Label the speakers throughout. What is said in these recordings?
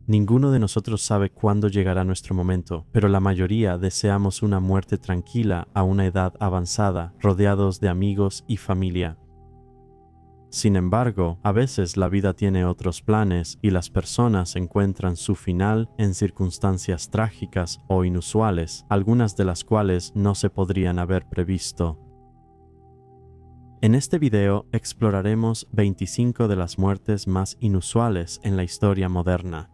Speaker 1: Ninguno de nosotros sabe cuándo llegará nuestro momento, pero la mayoría deseamos una muerte tranquila a una edad avanzada, rodeados de amigos y familia. Sin embargo, a veces la vida tiene otros planes y las personas encuentran su final en circunstancias trágicas o inusuales, algunas de las cuales no se podrían haber previsto. En este video exploraremos 25 de las muertes más inusuales en la historia moderna.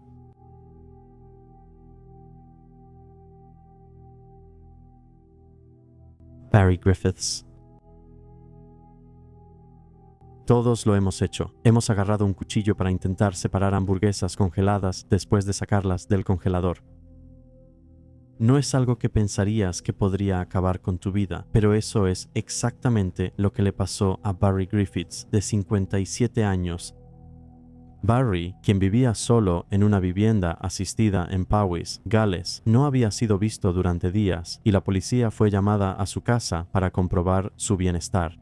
Speaker 1: Barry Griffiths. Todos lo hemos hecho. Hemos agarrado un cuchillo para intentar separar hamburguesas congeladas después de sacarlas del congelador. No es algo que pensarías que podría acabar con tu vida, pero eso es exactamente lo que le pasó a Barry Griffiths, de 57 años. Barry, quien vivía solo en una vivienda asistida en Powys, Gales, no había sido visto durante días y la policía fue llamada a su casa para comprobar su bienestar.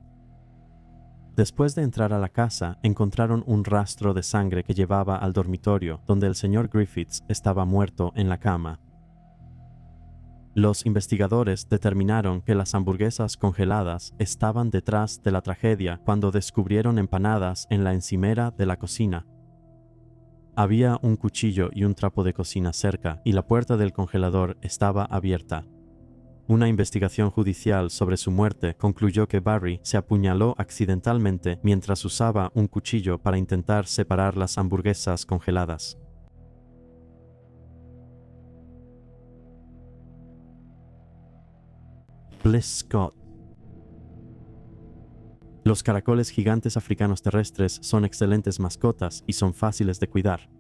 Speaker 1: Después de entrar a la casa, encontraron un rastro de sangre que llevaba al dormitorio, donde el señor Griffiths estaba muerto en la cama. Los investigadores determinaron que las hamburguesas congeladas estaban detrás de la tragedia cuando descubrieron empanadas en la encimera de la cocina. Había un cuchillo y un trapo de cocina cerca y la puerta del congelador estaba abierta. Una investigación judicial sobre su muerte concluyó que Barry se apuñaló accidentalmente mientras usaba un cuchillo para intentar separar las hamburguesas congeladas. Bliss Scott. Los caracoles gigantes africanos terrestres son excelentes mascotas y son fáciles de cuidar.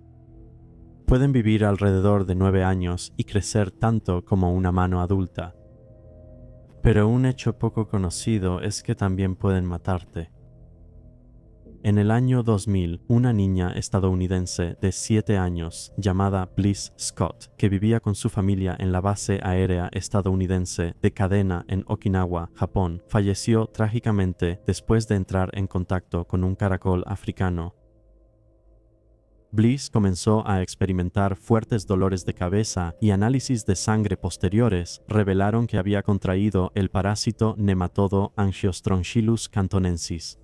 Speaker 1: Pueden vivir alrededor de 9 años y crecer tanto como una mano adulta. Pero un hecho poco conocido es que también pueden matarte. En el año 2000, una niña estadounidense de 7 años llamada Bliss Scott, que vivía con su familia en la base aérea estadounidense de Kadena en Okinawa, Japón, falleció trágicamente después de entrar en contacto con un caracol africano. Bliss comenzó a experimentar fuertes dolores de cabeza y análisis de sangre posteriores revelaron que había contraído el parásito Nematodo Angiostronchilus cantonensis.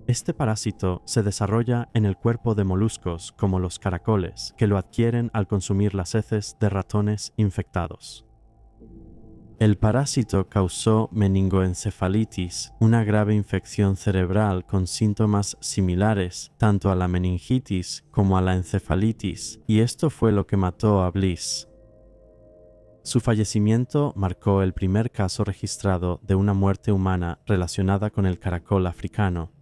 Speaker 1: Este parásito se desarrolla en el cuerpo de moluscos como los caracoles, que lo adquieren al consumir las heces de ratones infectados. El parásito causó meningoencefalitis, una grave infección cerebral con síntomas similares tanto a la meningitis como a la encefalitis, y esto fue lo que mató a Bliss. Su fallecimiento marcó el primer caso registrado de una muerte humana relacionada con el caracol africano.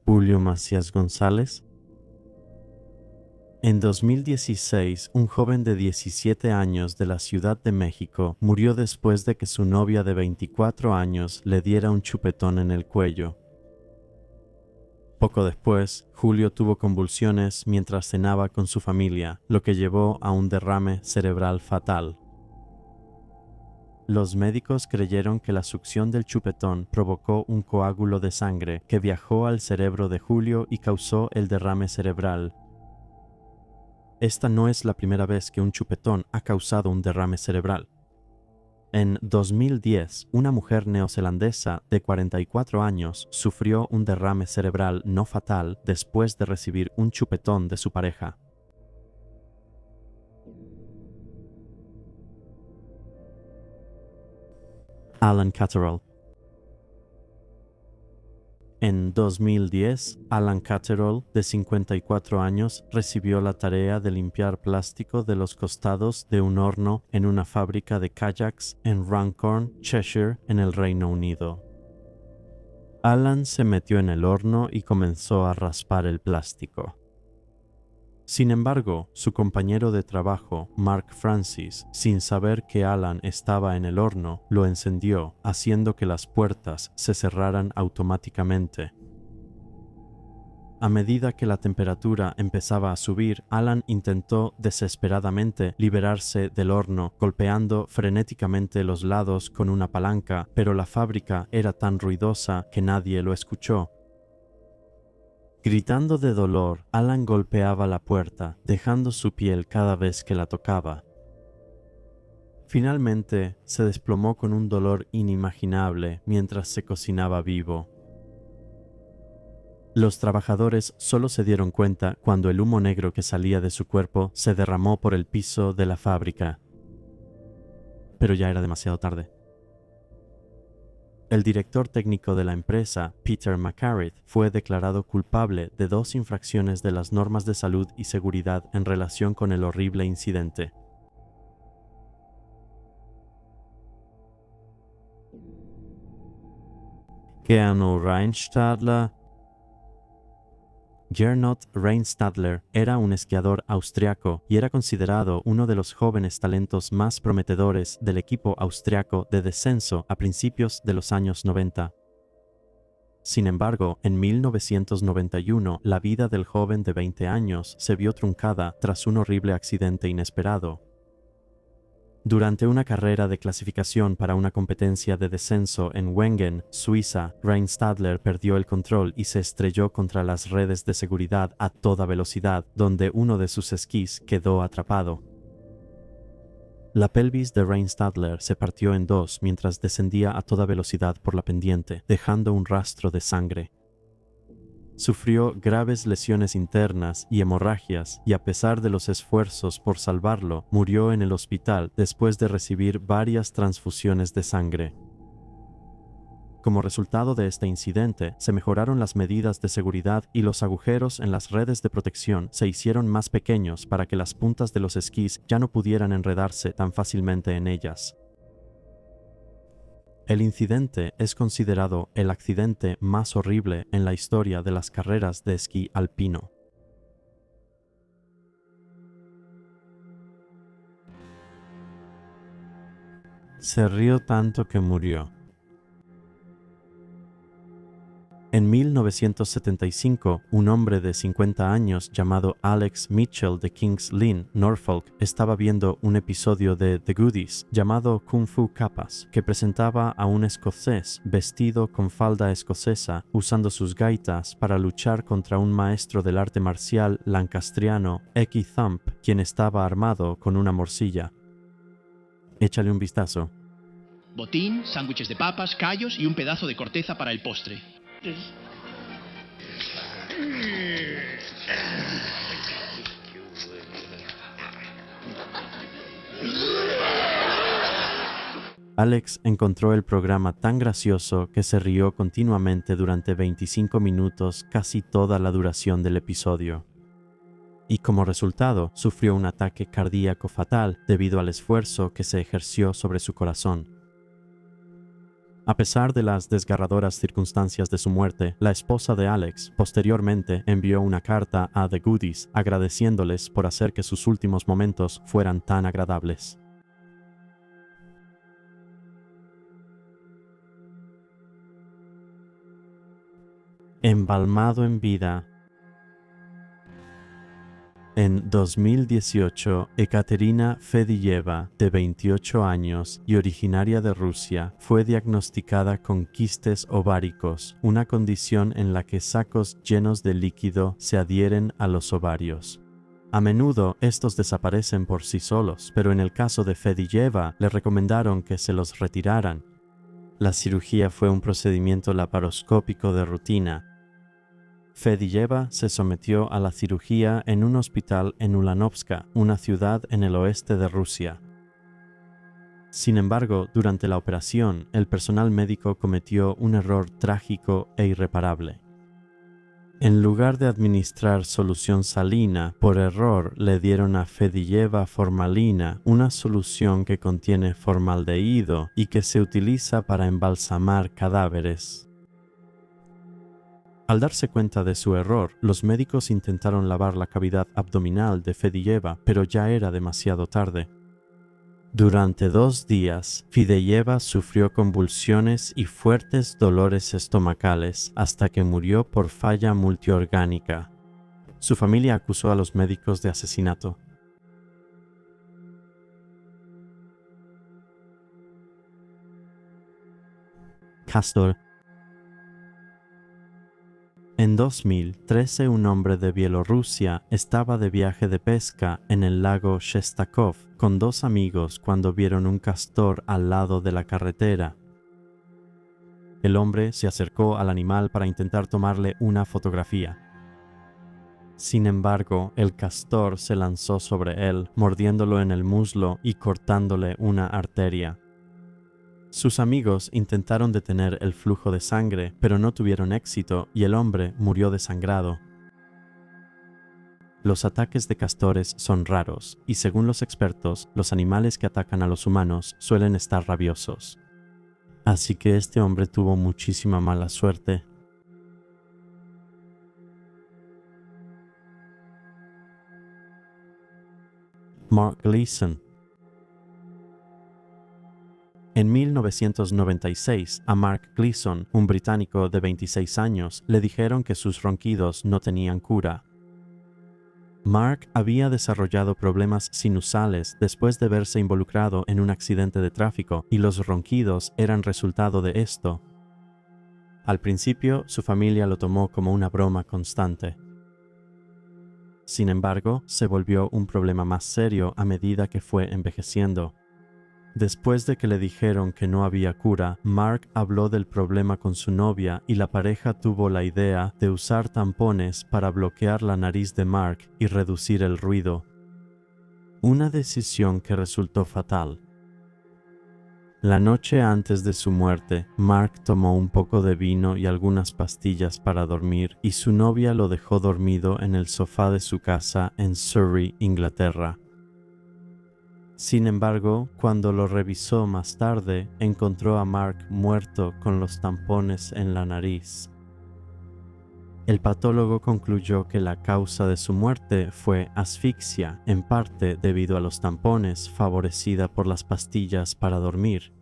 Speaker 1: Julio Macías González. En 2016, un joven de 17 años de la Ciudad de México murió después de que su novia de 24 años le diera un chupetón en el cuello. Poco después, Julio tuvo convulsiones mientras cenaba con su familia, lo que llevó a un derrame cerebral fatal. Los médicos creyeron que la succión del chupetón provocó un coágulo de sangre que viajó al cerebro de Julio y causó el derrame cerebral. Esta no es la primera vez que un chupetón ha causado un derrame cerebral. En 2010, una mujer neozelandesa de 44 años sufrió un derrame cerebral no fatal después de recibir un chupetón de su pareja. Alan Catterall. En 2010, Alan Catterall, de 54 años, recibió la tarea de limpiar plástico de los costados de un horno en una fábrica de kayaks en Runcorn, Cheshire, en el Reino Unido. Alan se metió en el horno y comenzó a raspar el plástico. Sin embargo, su compañero de trabajo, Mark Francis, sin saber que Alan estaba en el horno, lo encendió, haciendo que las puertas se cerraran automáticamente. A medida que la temperatura empezaba a subir, Alan intentó desesperadamente liberarse del horno, golpeando frenéticamente los lados con una palanca, pero la fábrica era tan ruidosa que nadie lo escuchó. Gritando de dolor, Alan golpeaba la puerta, dejando su piel cada vez que la tocaba. Finalmente, se desplomó con un dolor inimaginable mientras se cocinaba vivo. Los trabajadores solo se dieron cuenta cuando el humo negro que salía de su cuerpo se derramó por el piso de la fábrica. Pero ya era demasiado tarde. El director técnico de la empresa, Peter McCarrick, fue declarado culpable de 2 infracciones de las normas de salud y seguridad en relación con el horrible incidente. Keanu Reinstadler. Gernot Reinstadler era un esquiador austriaco y era considerado uno de los jóvenes talentos más prometedores del equipo austriaco de descenso a principios de los años 90. Sin embargo, en 1991, la vida del joven de 20 años se vio truncada tras un horrible accidente inesperado. Durante una carrera de clasificación para una competencia de descenso en Wengen, Suiza, Reinstadler perdió el control y se estrelló contra las redes de seguridad a toda velocidad, donde uno de sus esquís quedó atrapado. La pelvis de Reinstadler se partió en 2 mientras descendía a toda velocidad por la pendiente, dejando un rastro de sangre. Sufrió graves lesiones internas y hemorragias y a pesar de los esfuerzos por salvarlo, murió en el hospital después de recibir varias transfusiones de sangre. Como resultado de este incidente, se mejoraron las medidas de seguridad y los agujeros en las redes de protección se hicieron más pequeños para que las puntas de los esquís ya no pudieran enredarse tan fácilmente en ellas. El incidente es considerado el accidente más horrible en la historia de las carreras de esquí alpino. Se rió tanto que murió. En 1975, un hombre de 50 años llamado Alex Mitchell de Kings Lynn, Norfolk, estaba viendo un episodio de The Goodies llamado Kung Fu Capas, que presentaba a un escocés vestido con falda escocesa usando sus gaitas para luchar contra un maestro del arte marcial lancastriano, Eki Thump, quien estaba armado con una morcilla. Échale un vistazo.
Speaker 2: Botín, sándwiches de papas, callos y un pedazo de corteza para el postre.
Speaker 1: Alex encontró el programa tan gracioso que se rió continuamente durante 25 minutos, casi toda la duración del episodio. Y como resultado, sufrió un ataque cardíaco fatal debido al esfuerzo que se ejerció sobre su corazón. A pesar de las desgarradoras circunstancias de su muerte, la esposa de Alex posteriormente envió una carta a The Goodies agradeciéndoles por hacer que sus últimos momentos fueran tan agradables. Embalmado en vida. En 2018, Ekaterina Fediyeva, de 28 años y originaria de Rusia, fue diagnosticada con quistes ováricos, una condición en la que sacos llenos de líquido se adhieren a los ovarios. A menudo estos desaparecen por sí solos, pero en el caso de Fediyeva le recomendaron que se los retiraran. La cirugía fue un procedimiento laparoscópico de rutina. Fediyeva se sometió a la cirugía en un hospital en Ulanovska, una ciudad en el oeste de Rusia. Sin embargo, durante la operación, el personal médico cometió un error trágico e irreparable. En lugar de administrar solución salina, por error le dieron a Fediyeva formalina, una solución que contiene formaldehído y que se utiliza para embalsamar cadáveres. Al darse cuenta de su error, los médicos intentaron lavar la cavidad abdominal de Fediyeva, pero ya era demasiado tarde. Durante 2 días, Fideyeva sufrió convulsiones y fuertes dolores estomacales hasta que murió por falla multiorgánica. Su familia acusó a los médicos de asesinato. Castor. En 2013, un hombre de Bielorrusia estaba de viaje de pesca en el lago Shestakov con 2 amigos cuando vieron un castor al lado de la carretera. El hombre se acercó al animal para intentar tomarle una fotografía. Sin embargo, el castor se lanzó sobre él, mordiéndolo en el muslo y cortándole una arteria. Sus amigos intentaron detener el flujo de sangre, pero no tuvieron éxito y el hombre murió desangrado. Los ataques de castores son raros y, según los expertos, los animales que atacan a los humanos suelen estar rabiosos. Así que este hombre tuvo muchísima mala suerte. Mark Gleason. En 1996, a Mark Gleason, un británico de 26 años, le dijeron que sus ronquidos no tenían cura. Mark había desarrollado problemas sinusales después de verse involucrado en un accidente de tráfico y los ronquidos eran resultado de esto. Al principio, su familia lo tomó como una broma constante. Sin embargo, se volvió un problema más serio a medida que fue envejeciendo. Después de que le dijeron que no había cura, Mark habló del problema con su novia y la pareja tuvo la idea de usar tampones para bloquear la nariz de Mark y reducir el ruido. Una decisión que resultó fatal. La noche antes de su muerte, Mark tomó un poco de vino y algunas pastillas para dormir y su novia lo dejó dormido en el sofá de su casa en Surrey, Inglaterra. Sin embargo, cuando lo revisó más tarde, encontró a Mark muerto con los tampones en la nariz. El patólogo concluyó que la causa de su muerte fue asfixia, en parte debido a los tampones, favorecida por las pastillas para dormir.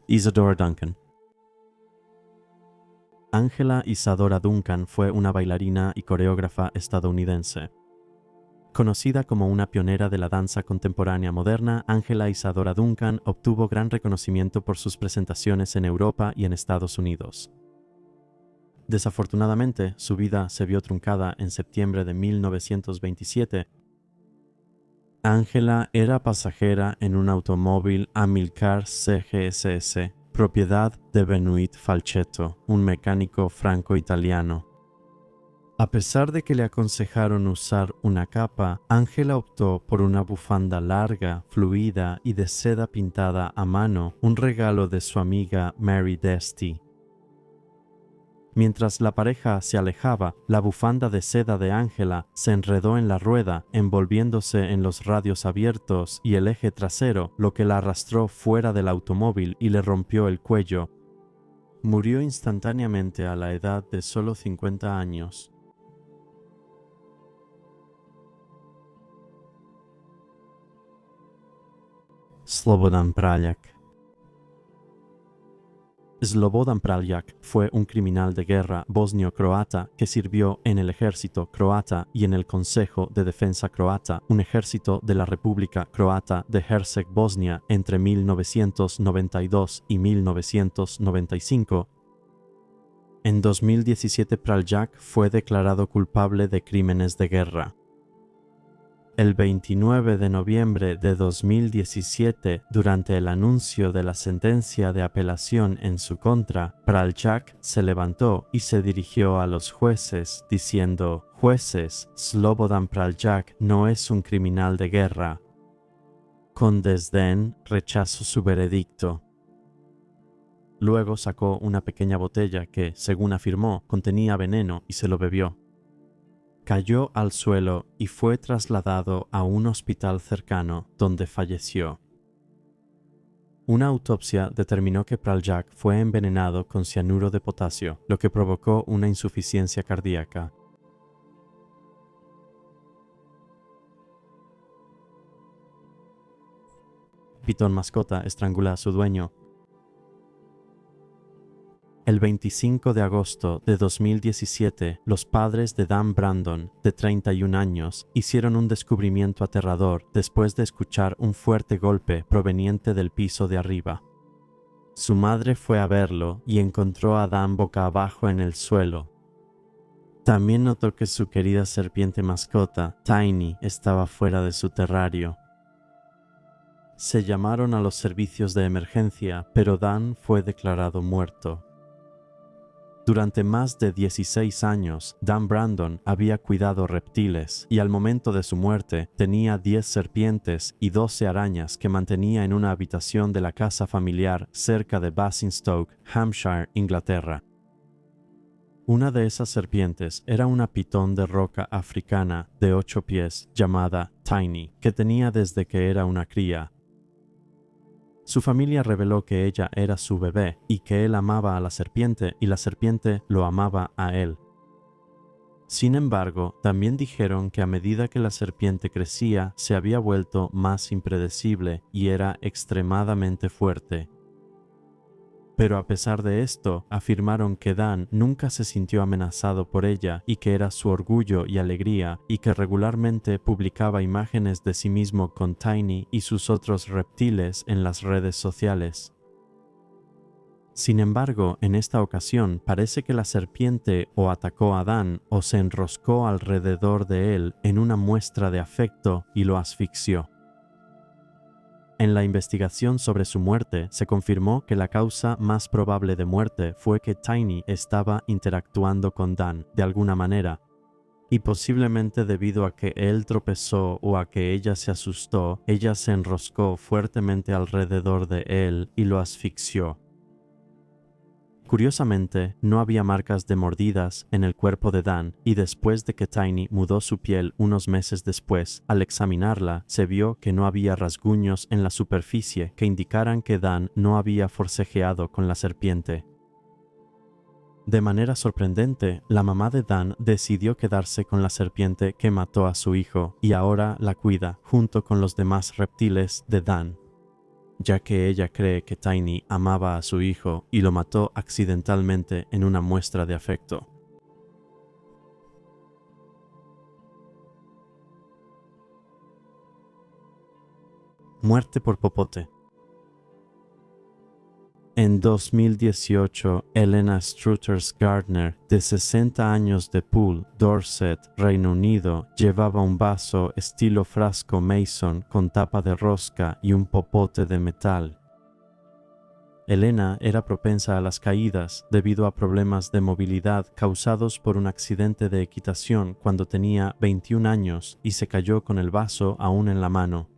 Speaker 1: Isadora Duncan. Angela Isadora Duncan fue una bailarina y coreógrafa estadounidense. Conocida como una pionera de la danza contemporánea moderna, Angela Isadora Duncan obtuvo gran reconocimiento por sus presentaciones en Europa y en Estados Unidos. Desafortunadamente, su vida se vio truncada en septiembre de 1927. Angela era pasajera en un automóvil Amilcar CGSS, propiedad de Benoit Falchetto, un mecánico franco-italiano. A pesar de que le aconsejaron usar una capa, Angela optó por una bufanda larga, fluida y de seda pintada a mano, un regalo de su amiga Mary Desty. Mientras la pareja se alejaba, la bufanda de seda de Angela se enredó en la rueda, envolviéndose en los radios abiertos y el eje trasero, lo que la arrastró fuera del automóvil y le rompió el cuello. Murió instantáneamente a la edad de solo 50 años. Slobodan Praljak. Slobodan Praljak fue un criminal de guerra bosnio-croata que sirvió en el ejército croata y en el Consejo de Defensa Croata, un ejército de la República Croata de Herceg-Bosnia entre 1992 y 1995. En 2017 Praljak fue declarado culpable de crímenes de guerra. El 29 de noviembre de 2017, durante el anuncio de la sentencia de apelación en su contra, Praljak se levantó y se dirigió a los jueces diciendo: «Jueces, Slobodan Praljak no es un criminal de guerra». Con desdén, rechazó su veredicto. Luego sacó una pequeña botella que, según afirmó, contenía veneno y se lo bebió. Cayó al suelo y fue trasladado a un hospital cercano, donde falleció. Una autopsia determinó que Praljak fue envenenado con cianuro de potasio, lo que provocó una insuficiencia cardíaca. pitón mascota estrangula a su dueño. El 25 de agosto de 2017, los padres de Dan Brandon, de 31 años, hicieron un descubrimiento aterrador después de escuchar un fuerte golpe proveniente del piso de arriba. Su madre fue a verlo y encontró a Dan boca abajo en el suelo. También notó que su querida serpiente mascota, Tiny, estaba fuera de su terrario. Se llamaron a los servicios de emergencia, pero Dan fue declarado muerto. Durante más de 16 años, Dan Brandon había cuidado reptiles y al momento de su muerte tenía 10 serpientes y 12 arañas que mantenía en una habitación de la casa familiar cerca de Basingstoke, Hampshire, Inglaterra. Una de esas serpientes era una pitón de roca africana de 8 pies llamada Tiny, que tenía desde que era una cría. Su familia reveló que ella era su bebé y que él amaba a la serpiente y la serpiente lo amaba a él. Sin embargo, también dijeron que a medida que la serpiente crecía, se había vuelto más impredecible y era extremadamente fuerte. Pero a pesar de esto, afirmaron que Dan nunca se sintió amenazado por ella y que era su orgullo y alegría y que regularmente publicaba imágenes de sí mismo con Tiny y sus otros reptiles en las redes sociales. Sin embargo, en esta ocasión parece que la serpiente o atacó a Dan o se enroscó alrededor de él en una muestra de afecto y lo asfixió. En la investigación sobre su muerte, se confirmó que la causa más probable de muerte fue que Tiny estaba interactuando con Dan de alguna manera, y posiblemente debido a que él tropezó o a que ella se asustó, ella se enroscó fuertemente alrededor de él y lo asfixió. Curiosamente, no había marcas de mordidas en el cuerpo de Dan y después de que Tiny mudó su piel unos meses después, al examinarla, se vio que no había rasguños en la superficie que indicaran que Dan no había forcejeado con la serpiente. De manera sorprendente, la mamá de Dan decidió quedarse con la serpiente que mató a su hijo y ahora la cuida junto con los demás reptiles de Dan, ya que ella cree que Tiny amaba a su hijo y lo mató accidentalmente en una muestra de afecto. Muerte por popote. En 2018, Elena Struthers Gardner, de 60 años de Poole, Dorset, Reino Unido, llevaba un vaso estilo frasco Mason con tapa de rosca y un popote de metal. Elena era propensa a las caídas debido a problemas de movilidad causados por un accidente de equitación cuando tenía 21 años y se cayó con el vaso aún en la mano.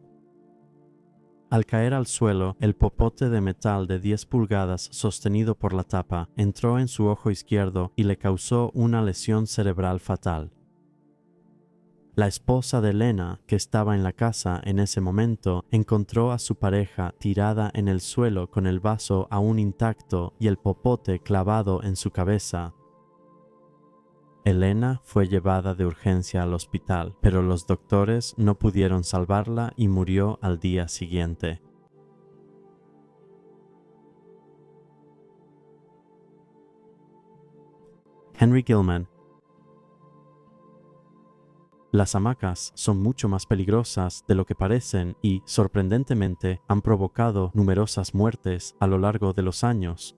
Speaker 1: Al caer al suelo, el popote de metal de 10 pulgadas sostenido por la tapa entró en su ojo izquierdo y le causó una lesión cerebral fatal. La esposa de Elena, que estaba en la casa en ese momento, encontró a su pareja tirada en el suelo con el vaso aún intacto y el popote clavado en su cabeza. Elena fue llevada de urgencia al hospital, pero los doctores no pudieron salvarla y murió al día siguiente. Henry Gilman. Las hamacas son mucho más peligrosas de lo que parecen y, sorprendentemente, han provocado numerosas muertes a lo largo de los años.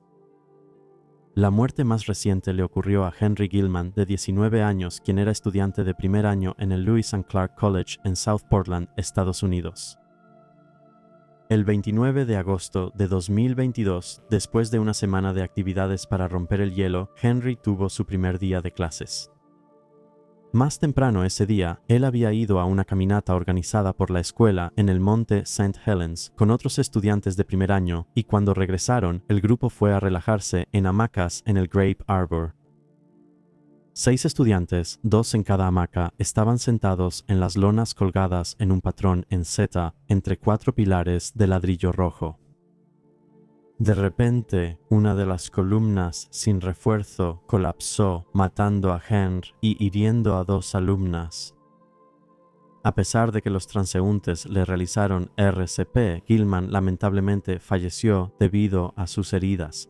Speaker 1: La muerte más reciente le ocurrió a Henry Gilman, de 19 años, quien era estudiante de primer año en el Lewis and Clark College en South Portland, Estados Unidos. El 29 de agosto de 2022, después de una semana de actividades para romper el hielo, Henry tuvo su primer día de clases. Más temprano ese día, él había ido a una caminata organizada por la escuela en el monte St. Helens con otros estudiantes de primer año y cuando regresaron, el grupo fue a relajarse en hamacas en el Grape Arbor. 6 estudiantes, 2 en cada hamaca, estaban sentados en las lonas colgadas en un patrón en seta entre 4 pilares de ladrillo rojo. De repente, una de las columnas sin refuerzo colapsó, matando a Henry y hiriendo a 2 alumnas. A pesar de que los transeúntes le realizaron RCP, Gilman lamentablemente falleció debido a sus heridas.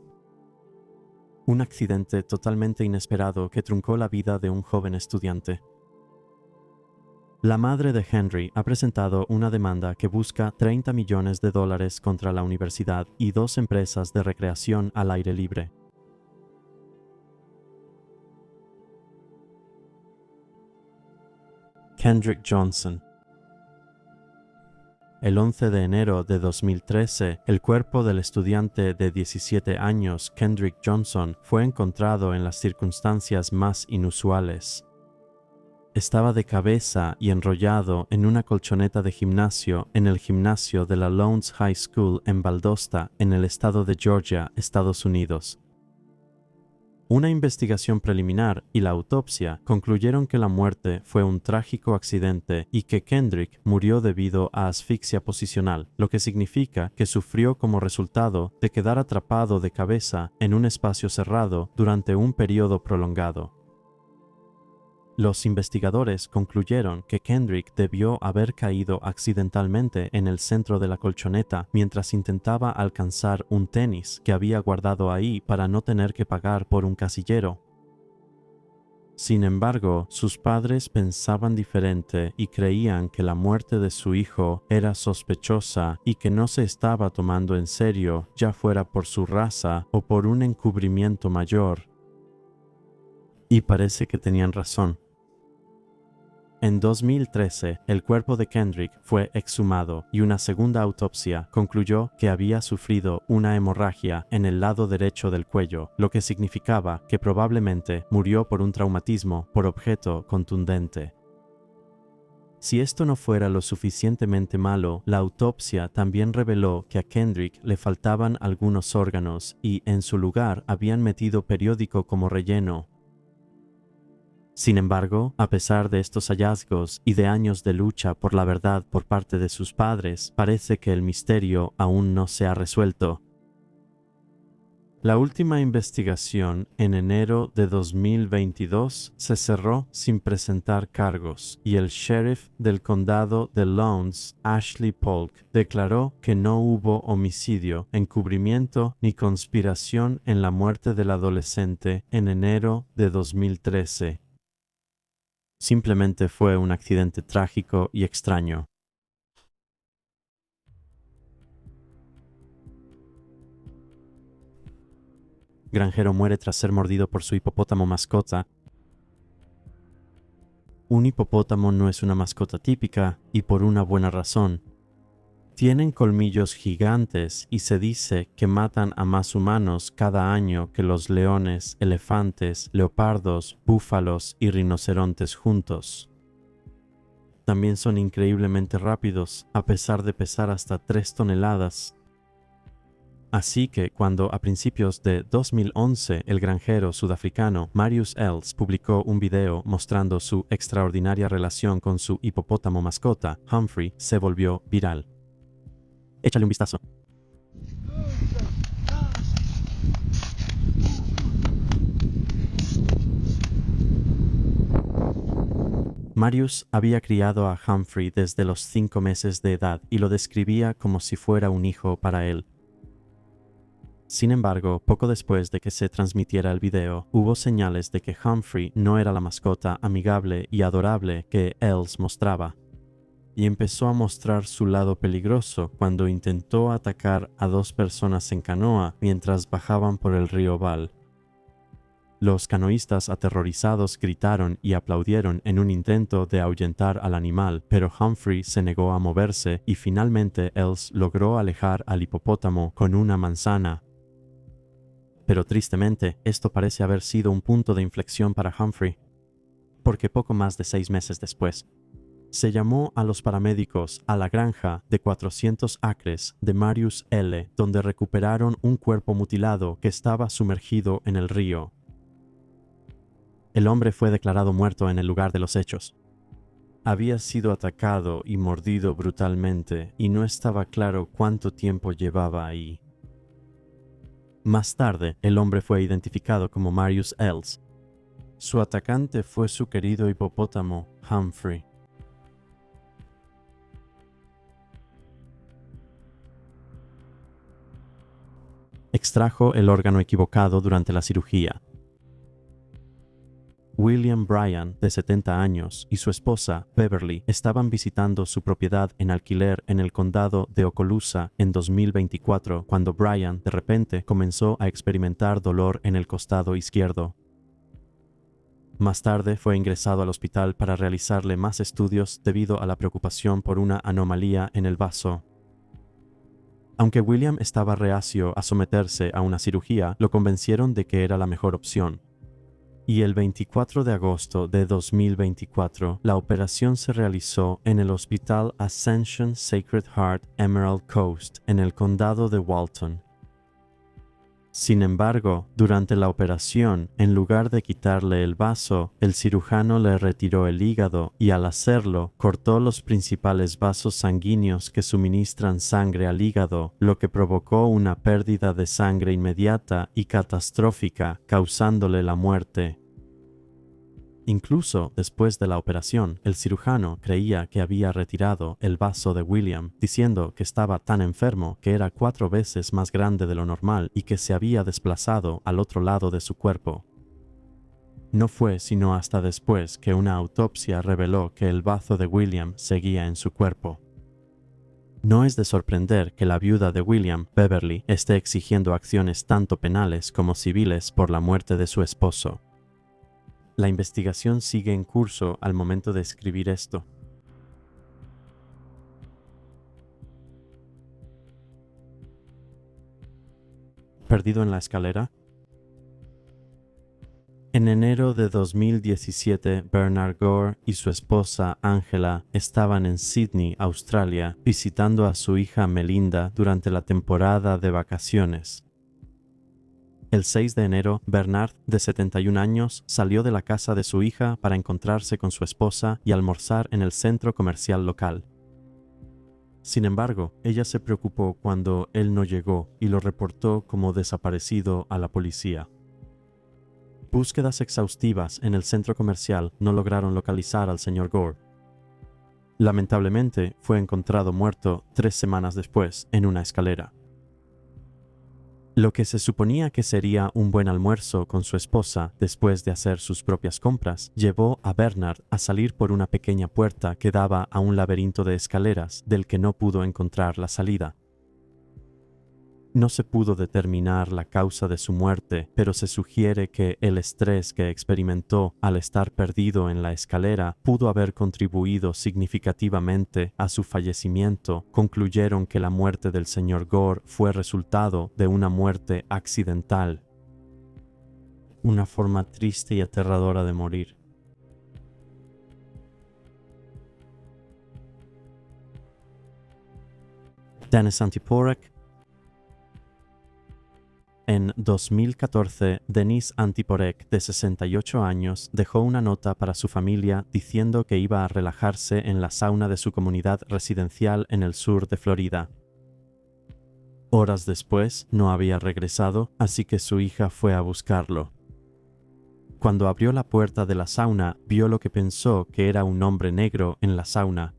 Speaker 1: Un accidente totalmente inesperado que truncó la vida de un joven estudiante. La madre de Henry ha presentado una demanda que busca $30 millones contra la universidad y 2 empresas de recreación al aire libre. Kendrick Johnson. El 11 de enero de 2013, el cuerpo del estudiante de 17 años, Kendrick Johnson, fue encontrado en las circunstancias más inusuales. Estaba de cabeza y enrollado en una colchoneta de gimnasio en el gimnasio de la Lowndes High School en Valdosta, en el estado de Georgia, Estados Unidos. Una investigación preliminar y la autopsia concluyeron que la muerte fue un trágico accidente y que Kendrick murió debido a asfixia posicional, lo que significa que sufrió como resultado de quedar atrapado de cabeza en un espacio cerrado durante un periodo prolongado. Los investigadores concluyeron que Kendrick debió haber caído accidentalmente en el centro de la colchoneta mientras intentaba alcanzar un tenis que había guardado ahí para no tener que pagar por un casillero. Sin embargo, sus padres pensaban diferente y creían que la muerte de su hijo era sospechosa y que no se estaba tomando en serio, ya fuera por su raza o por un encubrimiento mayor. Y parece que tenían razón. En 2013, el cuerpo de Kendrick fue exhumado y una segunda autopsia concluyó que había sufrido una hemorragia en el lado derecho del cuello, lo que significaba que probablemente murió por un traumatismo por objeto contundente. Si esto no fuera lo suficientemente malo, la autopsia también reveló que a Kendrick le faltaban algunos órganos y en su lugar habían metido periódico como relleno. Sin embargo, a pesar de estos hallazgos y de años de lucha por la verdad por parte de sus padres, parece que el misterio aún no se ha resuelto. La última investigación, en enero de 2022, se cerró sin presentar cargos, y el sheriff del condado de Lowndes, Ashley Polk, declaró que no hubo homicidio, encubrimiento ni conspiración en la muerte del adolescente en enero de 2013. Simplemente fue un accidente trágico y extraño. Granjero muere tras ser mordido por su hipopótamo mascota. Un hipopótamo no es una mascota típica y por una buena razón. Tienen colmillos gigantes y se dice que matan a más humanos cada año que los leones, elefantes, leopardos, búfalos y rinocerontes juntos. También son increíblemente rápidos, a pesar de pesar hasta 3 toneladas. Así que cuando a principios de 2011 el granjero sudafricano Marius Els publicó un video mostrando su extraordinaria relación con su hipopótamo mascota, Humphrey se volvió viral. Échale un vistazo. Marius había criado a Humphrey desde los 5 meses de edad y lo describía como si fuera un hijo para él. Sin embargo, poco después de que se transmitiera el video, hubo señales de que Humphrey no era la mascota amigable y adorable que Els mostraba, y empezó a mostrar su lado peligroso cuando intentó atacar a 2 personas en canoa mientras bajaban por el río Vaal. Los canoístas aterrorizados gritaron y aplaudieron en un intento de ahuyentar al animal, pero Humphrey se negó a moverse y finalmente Els logró alejar al hipopótamo con una manzana. Pero tristemente, esto parece haber sido un punto de inflexión para Humphrey, porque poco más de 6 meses después, se llamó a los paramédicos a la granja de 400 acres de Marius L., donde recuperaron un cuerpo mutilado que estaba sumergido en el río. El hombre fue declarado muerto en el lugar de los hechos. Había sido atacado y mordido brutalmente y no estaba claro cuánto tiempo llevaba ahí. Más tarde, el hombre fue identificado como Marius Els. Su atacante fue su querido hipopótamo, Humphrey. extrajo el órgano equivocado durante la cirugía. William Bryan, de 70 años, y su esposa, Beverly, estaban visitando su propiedad en alquiler en el condado de Ocolúzaa en 2024, cuando Bryan, de repente, comenzó a experimentar dolor en el costado izquierdo. Más tarde fue ingresado al hospital para realizarle más estudios debido a la preocupación por una anomalía en el vaso. Aunque William estaba reacio a someterse a una cirugía, lo convencieron de que era la mejor opción. Y el 24 de agosto de 2024, la operación se realizó en el Hospital Ascension Sacred Heart Emerald Coast, en el condado de Walton. Sin embargo, durante la operación, en lugar de quitarle el vaso, el cirujano le retiró el hígado y al hacerlo, cortó los principales vasos sanguíneos que suministran sangre al hígado, lo que provocó una pérdida de sangre inmediata y catastrófica, causándole la muerte. Incluso después de la operación, el cirujano creía que había retirado el vaso de William, diciendo que estaba tan enfermo que era 4 veces más grande de lo normal y que se había desplazado al otro lado de su cuerpo. No fue sino hasta después que una autopsia reveló que el bazo de William seguía en su cuerpo. No es de sorprender que la viuda de William, Beverly, esté exigiendo acciones tanto penales como civiles por la muerte de su esposo. La investigación sigue en curso al momento de escribir esto. ¿Perdido en la escalera? En enero de 2017, Bernard Gore y su esposa Angela estaban en Sydney, Australia, visitando a su hija Melinda durante la temporada de vacaciones. El 6 de enero, Bernard, de 71 años, salió de la casa de su hija para encontrarse con su esposa y almorzar en el centro comercial local. Sin embargo, ella se preocupó cuando él no llegó y lo reportó como desaparecido a la policía. Búsquedas exhaustivas en el centro comercial no lograron localizar al señor Gore. Lamentablemente, fue encontrado muerto 3 semanas después en una escalera. Lo que se suponía que sería un buen almuerzo con su esposa después de hacer sus propias compras, llevó a Bernard a salir por una pequeña puerta que daba a un laberinto de escaleras del que no pudo encontrar la salida. No se pudo determinar la causa de su muerte, pero se sugiere que el estrés que experimentó al estar perdido en la escalera pudo haber contribuido significativamente a su fallecimiento. Concluyeron que la muerte del señor Gore fue resultado de una muerte accidental. Una forma triste y aterradora de morir. Dennis Antiporek. En 2014, Denis Antiporek, de 68 años, dejó una nota para su familia diciendo que iba a relajarse en la sauna de su comunidad residencial en el sur de Florida. Horas después, no había regresado, así que su hija fue a buscarlo. Cuando abrió la puerta de la sauna, vio lo que pensó que era un hombre negro en la sauna.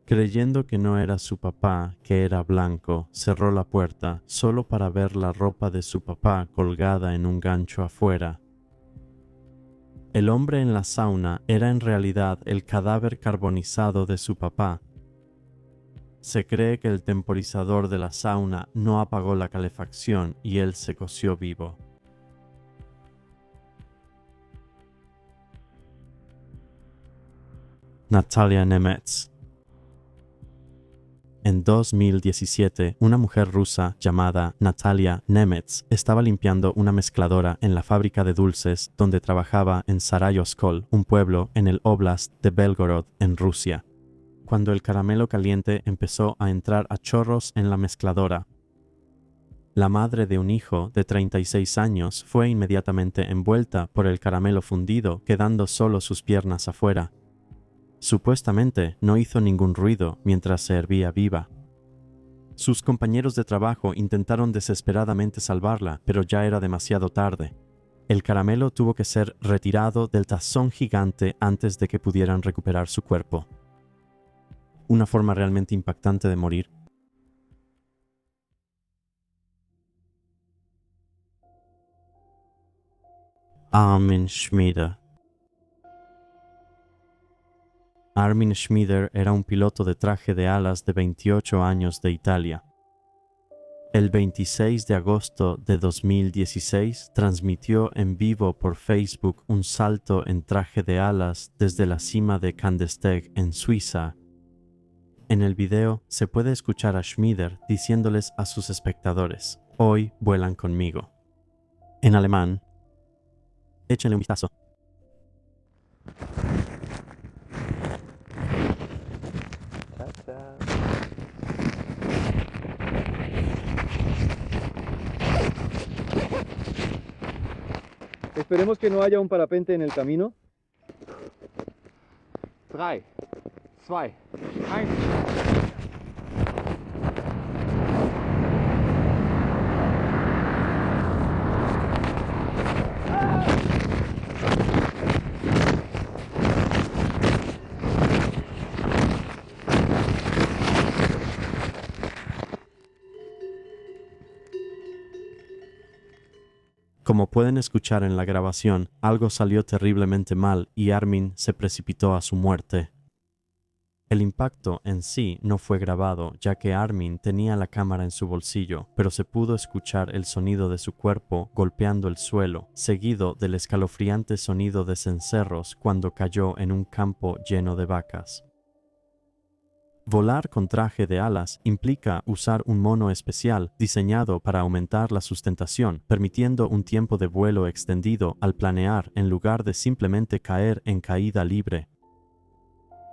Speaker 1: Creyendo que no era su papá, que era blanco, cerró la puerta solo para ver la ropa de su papá colgada en un gancho afuera. El hombre en la sauna era en realidad el cadáver carbonizado de su papá. Se cree que el temporizador de la sauna no apagó la calefacción y él se coció vivo. Natalia Nemetz. En 2017, una mujer rusa llamada Natalia Nemetz estaba limpiando una mezcladora en la fábrica de dulces donde trabajaba en Saray-Oskol, un pueblo en el óblast de Belgorod, en Rusia, cuando el caramelo caliente empezó a entrar a chorros en la mezcladora. La madre de un hijo de 36 años fue inmediatamente envuelta por el caramelo fundido, quedando solo sus piernas afuera. Supuestamente no hizo ningún ruido mientras se hervía viva. Sus compañeros de trabajo intentaron desesperadamente salvarla, pero ya era demasiado tarde. El caramelo tuvo que ser retirado del tazón gigante antes de que pudieran recuperar su cuerpo. Una forma realmente impactante de morir. Armin Schmieder. Armin Schmieder era un piloto de traje de alas de 28 años de Italia. El 26 de agosto de 2016 transmitió en vivo por Facebook un salto en traje de alas desde la cima de Kandesteg en Suiza. En el video se puede escuchar a Schmieder diciéndoles a sus espectadores: "Hoy vuelan conmigo". En alemán, échenle un vistazo.
Speaker 3: Esperemos que no haya un parapente en el camino.
Speaker 4: 3, 2, 1.
Speaker 1: Como pueden escuchar en la grabación, algo salió terriblemente mal y Armin se precipitó a su muerte. El impacto en sí no fue grabado, ya que Armin tenía la cámara en su bolsillo, pero se pudo escuchar el sonido de su cuerpo golpeando el suelo, seguido del escalofriante sonido de cencerros cuando cayó en un campo lleno de vacas. Volar con traje de alas implica usar un mono especial diseñado para aumentar la sustentación, permitiendo un tiempo de vuelo extendido al planear en lugar de simplemente caer en caída libre.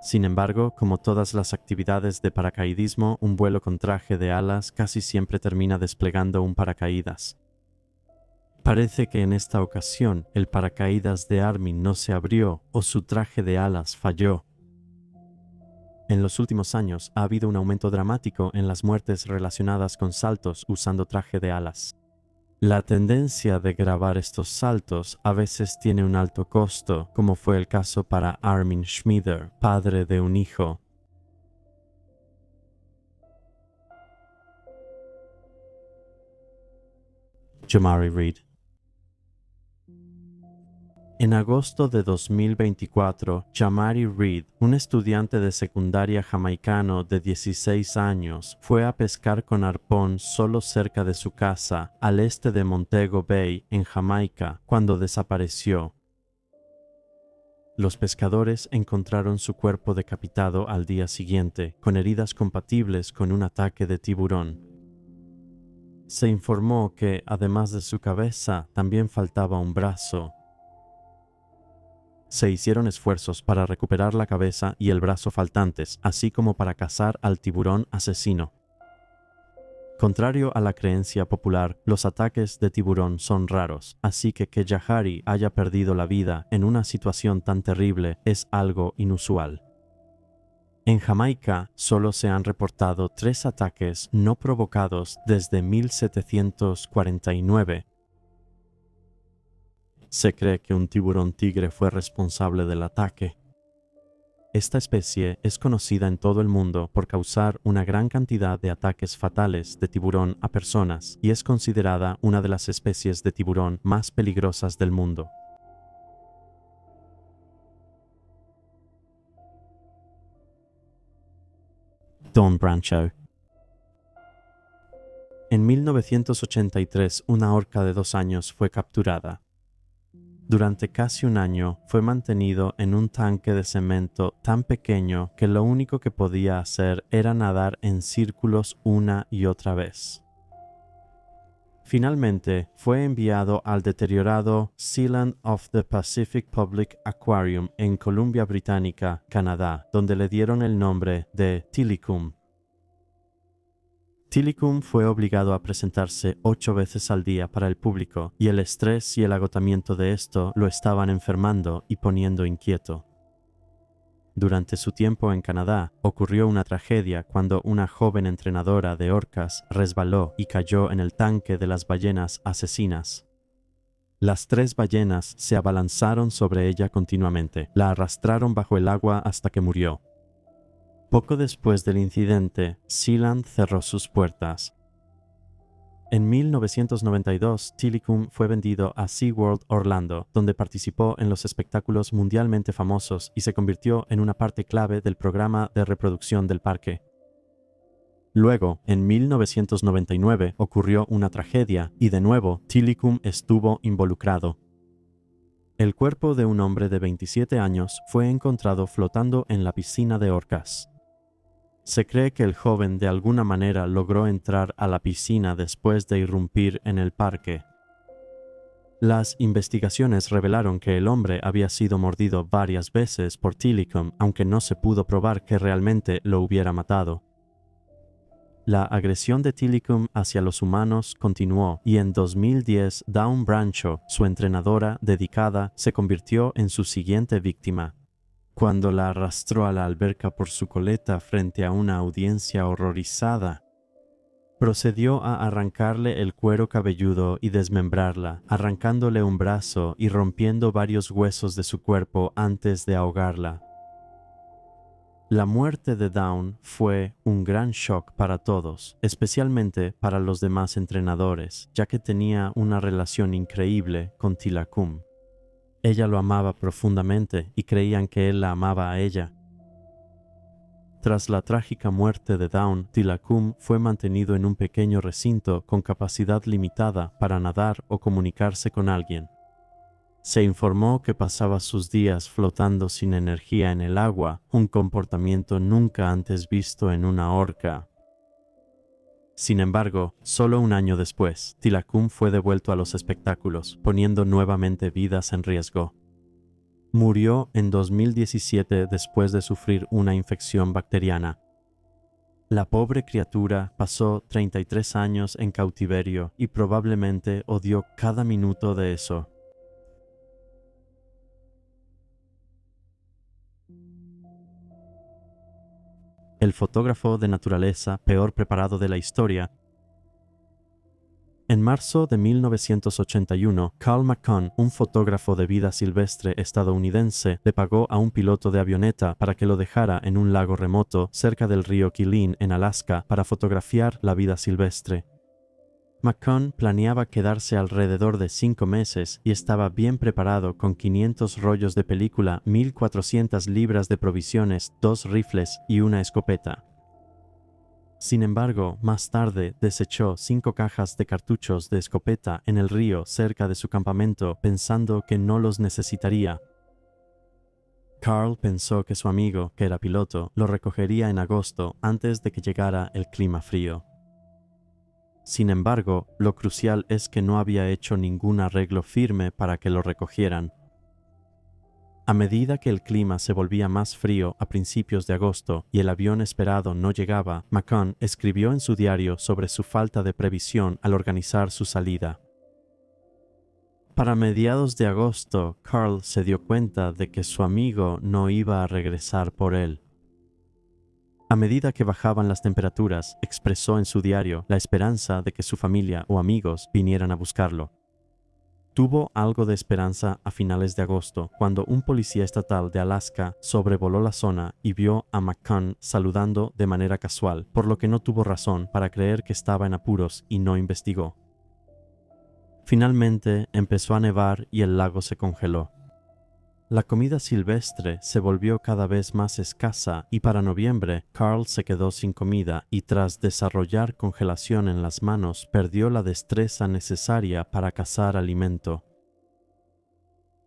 Speaker 1: Sin embargo, como todas las actividades de paracaidismo, un vuelo con traje de alas casi siempre termina desplegando un paracaídas. Parece que en esta ocasión el paracaídas de Armin no se abrió o su traje de alas falló. En los últimos años ha habido un aumento dramático en las muertes relacionadas con saltos usando traje de alas. La tendencia de grabar estos saltos a veces tiene un alto costo, como fue el caso para Armin Schmieder, padre de un hijo. Jamari Reed. En agosto de 2024, Jamari Reed, un estudiante de secundaria jamaicano de 16 años, fue a pescar con arpón solo cerca de su casa, al este de Montego Bay, en Jamaica, cuando desapareció. Los pescadores encontraron su cuerpo decapitado al día siguiente, con heridas compatibles con un ataque de tiburón. Se informó que, además de su cabeza, también faltaba un brazo. Se hicieron esfuerzos para recuperar la cabeza y el brazo faltantes, así como para cazar al tiburón asesino. Contrario a la creencia popular, los ataques de tiburón son raros, así que Jamari haya perdido la vida en una situación tan terrible es algo inusual. En Jamaica solo se han reportado 3 ataques no provocados desde 1749. Se cree que un tiburón tigre fue responsable del ataque. Esta especie es conocida en todo el mundo por causar una gran cantidad de ataques fatales de tiburón a personas y es considerada una de las especies de tiburón más peligrosas del mundo. Dawn Brancheau. En 1983, una orca de 2 años fue capturada. Durante casi un año fue mantenido en un tanque de cemento tan pequeño que lo único que podía hacer era nadar en círculos una y otra vez. Finalmente fue enviado al deteriorado Sealand of the Pacific Public Aquarium en Columbia Británica, Canadá, donde le dieron el nombre de Tilikum. Tilikum fue obligado a presentarse 8 veces al día para el público, y el estrés y el agotamiento de esto lo estaban enfermando y poniendo inquieto. Durante su tiempo en Canadá, ocurrió una tragedia cuando una joven entrenadora de orcas resbaló y cayó en el tanque de las ballenas asesinas. Las 3 ballenas se abalanzaron sobre ella continuamente, la arrastraron bajo el agua hasta que murió. Poco después del incidente, Sealand cerró sus puertas. En 1992, Tilikum fue vendido a SeaWorld Orlando, donde participó en los espectáculos mundialmente famosos y se convirtió en una parte clave del programa de reproducción del parque. Luego, en 1999, ocurrió una tragedia y de nuevo Tilikum estuvo involucrado. El cuerpo de un hombre de 27 años fue encontrado flotando en la piscina de orcas. Se cree que el joven de alguna manera logró entrar a la piscina después de irrumpir en el parque. Las investigaciones revelaron que el hombre había sido mordido varias veces por Tilikum, aunque no se pudo probar que realmente lo hubiera matado. La agresión de Tilikum hacia los humanos continuó y en 2010 Dawn Brancho, su entrenadora dedicada, se convirtió en su siguiente víctima, cuando la arrastró a la alberca por su coleta frente a una audiencia horrorizada. Procedió a arrancarle el cuero cabelludo y desmembrarla, arrancándole un brazo y rompiendo varios huesos de su cuerpo antes de ahogarla. La muerte de Dawn fue un gran shock para todos, especialmente para los demás entrenadores, ya que tenía una relación increíble con Tilikum. Ella lo amaba profundamente y creían que él la amaba a ella. Tras la trágica muerte de Dawn, Tilikum fue mantenido en un pequeño recinto con capacidad limitada para nadar o comunicarse con alguien. Se informó que pasaba sus días flotando sin energía en el agua, un comportamiento nunca antes visto en una orca. Sin embargo, solo un año después, Tilikum fue devuelto a los espectáculos, poniendo nuevamente vidas en riesgo. Murió en 2017 después de sufrir una infección bacteriana. La pobre criatura pasó 33 años en cautiverio y probablemente odió cada minuto de eso. El fotógrafo de naturaleza peor preparado de la historia. En marzo de 1981, Carl McCunn, un fotógrafo de vida silvestre estadounidense, le pagó a un piloto de avioneta para que lo dejara en un lago remoto cerca del río Killeen, en Alaska, para fotografiar la vida silvestre. McCunn planeaba quedarse alrededor de 5 meses y estaba bien preparado con 500 rollos de película, 1.400 libras de provisiones, 2 rifles y una escopeta. Sin embargo, más tarde desechó 5 cajas de cartuchos de escopeta en el río cerca de su campamento pensando que no los necesitaría. Carl pensó que su amigo, que era piloto, lo recogería en agosto antes de que llegara el clima frío. Sin embargo, lo crucial es que no había hecho ningún arreglo firme para que lo recogieran. A medida que el clima se volvía más frío a principios de agosto y el avión esperado no llegaba, McCunn escribió en su diario sobre su falta de previsión al organizar su salida. Para mediados de agosto, Carl se dio cuenta de que su amigo no iba a regresar por él. A medida que bajaban las temperaturas, expresó en su diario la esperanza de que su familia o amigos vinieran a buscarlo. Tuvo algo de esperanza a finales de agosto, cuando un policía estatal de Alaska sobrevoló la zona y vio a McCunn saludando de manera casual, por lo que no tuvo razón para creer que estaba en apuros y no investigó. Finalmente empezó a nevar y el lago se congeló. La comida silvestre se volvió cada vez más escasa y para noviembre Carl se quedó sin comida y tras desarrollar congelación en las manos perdió la destreza necesaria para cazar alimento.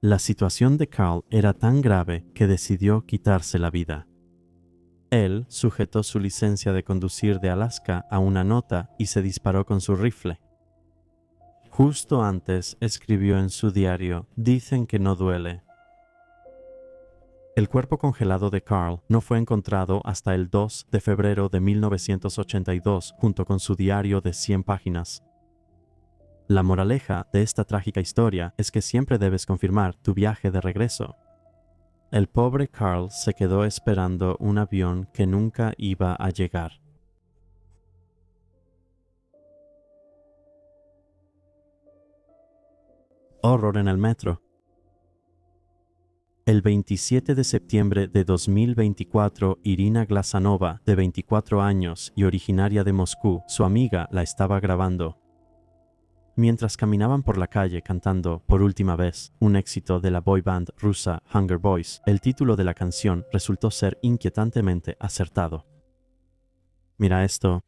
Speaker 1: La situación de Carl era tan grave que decidió quitarse la vida. Él sujetó su licencia de conducir de Alaska a una nota y se disparó con su rifle. Justo antes escribió en su diario: "Dicen que no duele". El cuerpo congelado de Carl no fue encontrado hasta el 2 de febrero de 1982 junto con su diario de 100 páginas. La moraleja de esta trágica historia es que siempre debes confirmar tu viaje de regreso. El pobre Carl se quedó esperando un avión que nunca iba a llegar. Horror en el metro. El 27 de septiembre de 2024, Irina Glasanova, de 24 años y originaria de Moscú, su amiga la estaba grabando. Mientras caminaban por la calle cantando por última vez un éxito de la boy band rusa Hunger Boys, el título de la canción resultó ser inquietantemente acertado. Mira esto.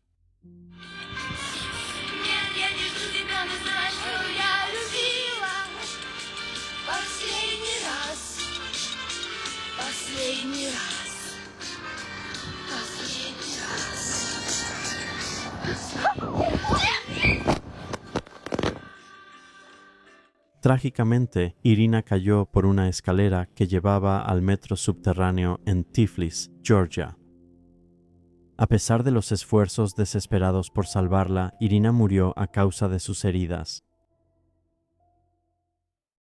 Speaker 1: Trágicamente, Irina cayó por una escalera que llevaba al metro subterráneo en Tiflis, Georgia. A pesar de los esfuerzos desesperados por salvarla, Irina murió a causa de sus heridas.